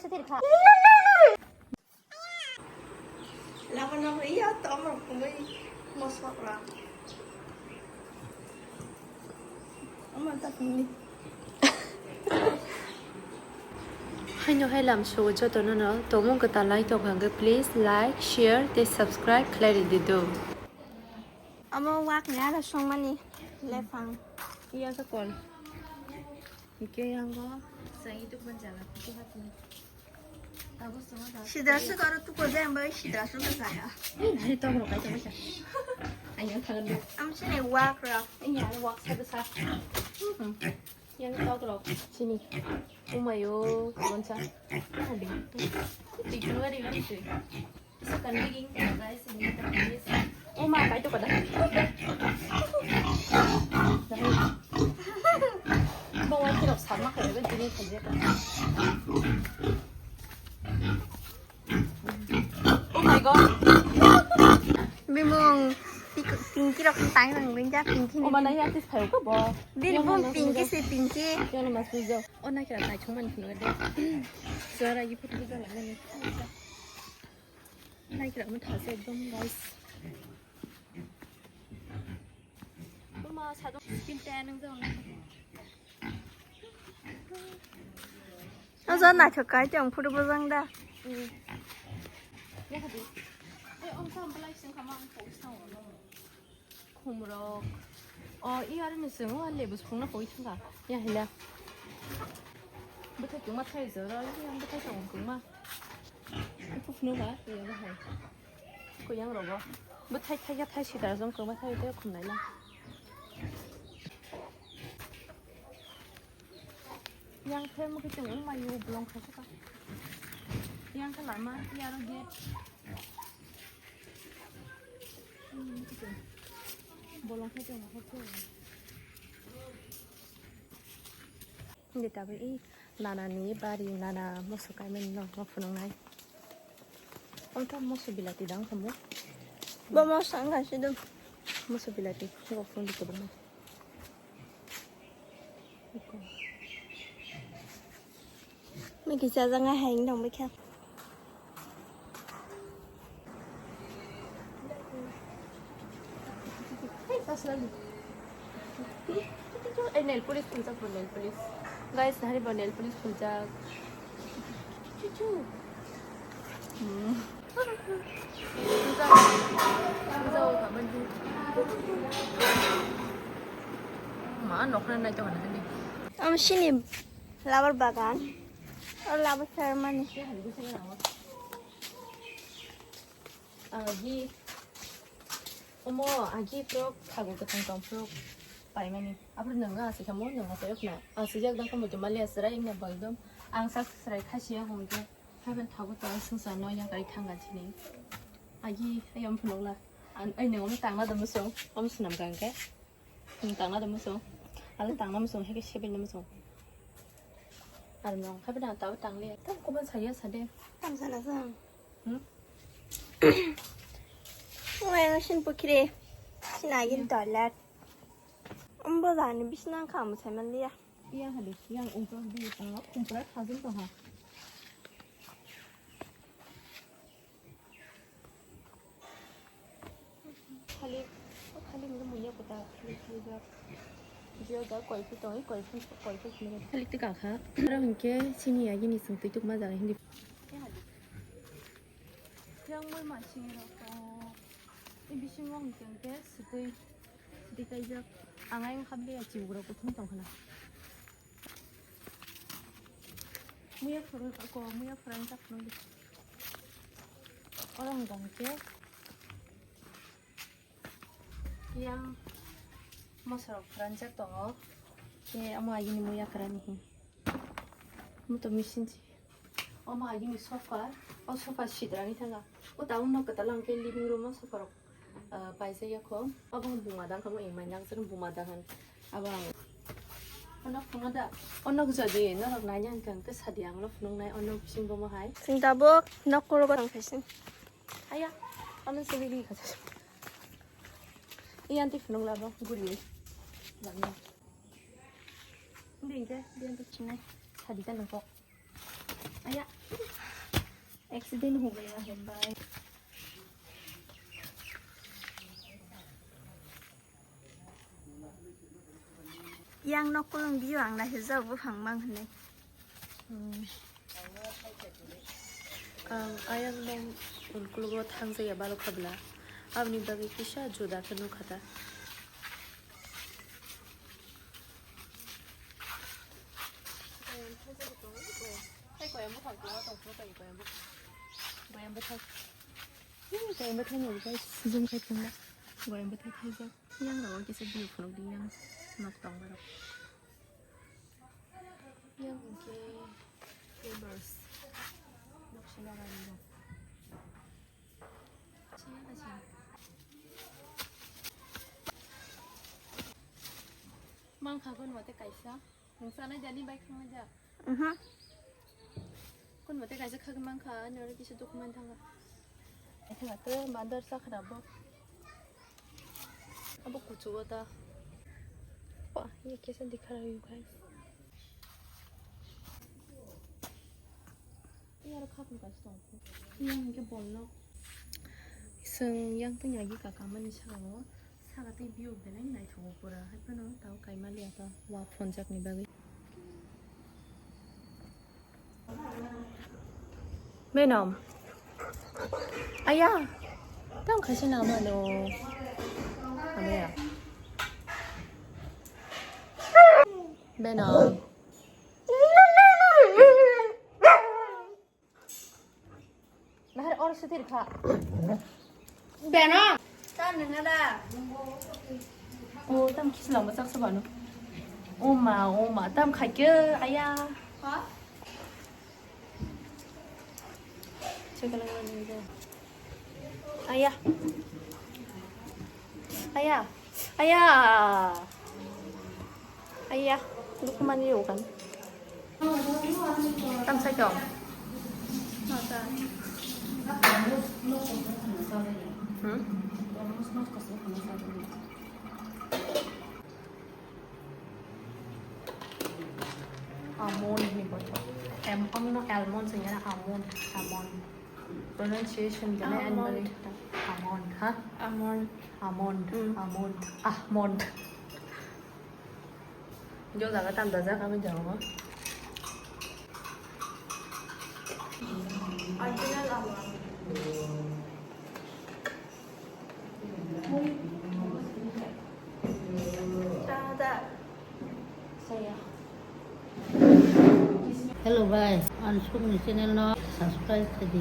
스테리카. 라고 이야 또 먹고 뭐 먹어라. 엄마 딱 먹니? Hay nhau hay làm show cho tụi nó nữa. Tụi muốn người ta like tụi hàng cái please like, share, để subscribe, clear đi đồ. 엄마 왁 내가 송만이 레팡. 이야 사건. 이게 한 거. 생이 또 번째 안 하고 하더니. 나도 쓰면 시다스 가로 뚜고 잼버 시다스 가야. 다리 떠으로 가자 보자. 안녕 타는데. 암신이 왁라. 이야 왁 사도 사. yang tao terus sini umayo loncat ada di dua di mana sih sekarang lagi guys ini terus uma apa itu pada bawa terus sama kayak begini saja oh my god 비몽 핑키로 땅은 뭔가 핑키. 엄마 나 이한테 배울까 봐. 비몽 핑키스 핑키. 이거는 맞죠? 나 그래 나 정말 그러는데. 저라 이 포토가 나는 나 그래 한번 다시 좀 가이스. 엄마 자동 스킨 떼는 거. 어서 나 저까지 좀 풀어보자다. 응. 내가 돼. 엄청 한 블라이스 가만 보고 있어. 콩으로 이 아래는 승어 할래 무슨 콩나 보이 춘가 야 헬라 부터 정말 차이죠 이한 부터 좀 정말 푸푸는 거 이거 해 그냥 로고 부터 타야 타시다 좀 그만 타야 돼 콩나라 yang thêm một cái chủng mà yêu blong khai sao yang cái lắm mà ya nó ghét bolong saja nggak apa-apa. Ini tapi nana nih bari nana masuk kayak menong ngafun ngai. Kamu masuk bilati dang kamu? 뭐뭐 상가시도. Masuk bilati ngafun di kebun. Mình cứ cho ra ngay hành động với khen. Selalu. Nail polish puncak bro nail polish. Guys, hari bawa nail polish puncak. Cucu. Puncak. Puncak kapan tu? Mana nak nak jangan nanti. 암신이 라버 바간. 라버 샤르마니. Hari tu saya nak. Agi. 어머 아기 프로 하고 그 통통 프로 바이만이 앞으로 너가 아직 한 번 너가 써였나 아 시작 당깐 뭐좀 말리 했으라 있냐 벌금 앙삭스라 카시야 홍게 하면 타고 또 승사 너야 가리 칸가지니 아기 아염 풀롱라 안 아니 오늘 땅나도 무슨 엄수 남간게 땅나도 무슨 알아 땅나 무슨 해게 쉐빌 무슨 알면 하비나 따고 땅리 땅 꼬만 사이야 사대 감사나서. 응? 왜 신부키리 신아긴 달랏. 엄마는 비신한 감을 잘만리야. 이양 하리 이양 옹정비 공부를 가진 거 하. 칼리 이거 뭐냐 보다 이제 다 거의 또이 거의 그냥 칼리 뜨가 가. 그럼 이게 신이 야긴 있음 또 좀 맞아 근데 양물 마시라고 이 비신왕 경계 스테이 이제 앙아잉 한비야 지우라고 통통 하나 무야 풀을 갖고 무야 풀은 잡는 게 어려운 관계 yang masarap 풀은 잡도 예 아마 이니 무야 그러니 뭐또 미신지 어마 이니 소파 소파 시드랑이 타가 다운 나 그달랑 게 리빙 룸 소파로 paisa ko abang bumadang kamu ingin yang sering bumadangan abang anak pengada anak jadi nak nanya kan ke sadiang lo nung nai anak sing bomo hai sing tabok nakuro ko ng fishing. ayah anak sendiri kaca iyan tif nung labo guri lama ini dia dia untuk cina sadikan nengkok आया एक्सीडेंट हो गया है भाई yang nó có lông biếng là hết giờ vô phẳng mang này ayang nong unkulgo thangse ya balo khabla abni bagi kisha joda kanu khata zoom khai thang gọi em thấy thấy rất nhang rồi cái sẽ biểu phun đi nhang nọc tòng vào đâu nhang cái fibers nọc xin nào đi đâu chia là gì mang khá con vào tay cái sao không sao này jadi baik không aja con vào tay cái sẽ khá mang khá nhớ cái sẽ document thằng à thế là tới mandar sa kharaब अब कुछ हुआ था ये कैसे दिखा रहा है गाइस यार खापन का stock yang 이게 뭘로 ซึ่งยังต้องอย่างนี้กับการมันใช่ไหมถ้าเราตีบิวเป็นยังไงถูกปะให้เพื่อนน้องเต้าไก่มาเลี้ยงต่อว่าฝนจากนี้บ้างแม่น้องอายาต้องข้าชิน้ำมาโน아메야 베놈 나를 어렸을 때 이렇게 베놈 ta đừng ra 오, 땀 키스 너무 싹서 봐노 오마 땀 갈게 아야 hả 제가 나가는데 아야 아야 아야 아야 누구만 이리 오간 땀 살겨 응? almond nih bocor no almond sebenarnya almond pronunciation gimana almond almond hah almond vô là cái tâm tự giác ở bên trường á original almond Hello bye, on YouTube channel nó subscribe cho đi.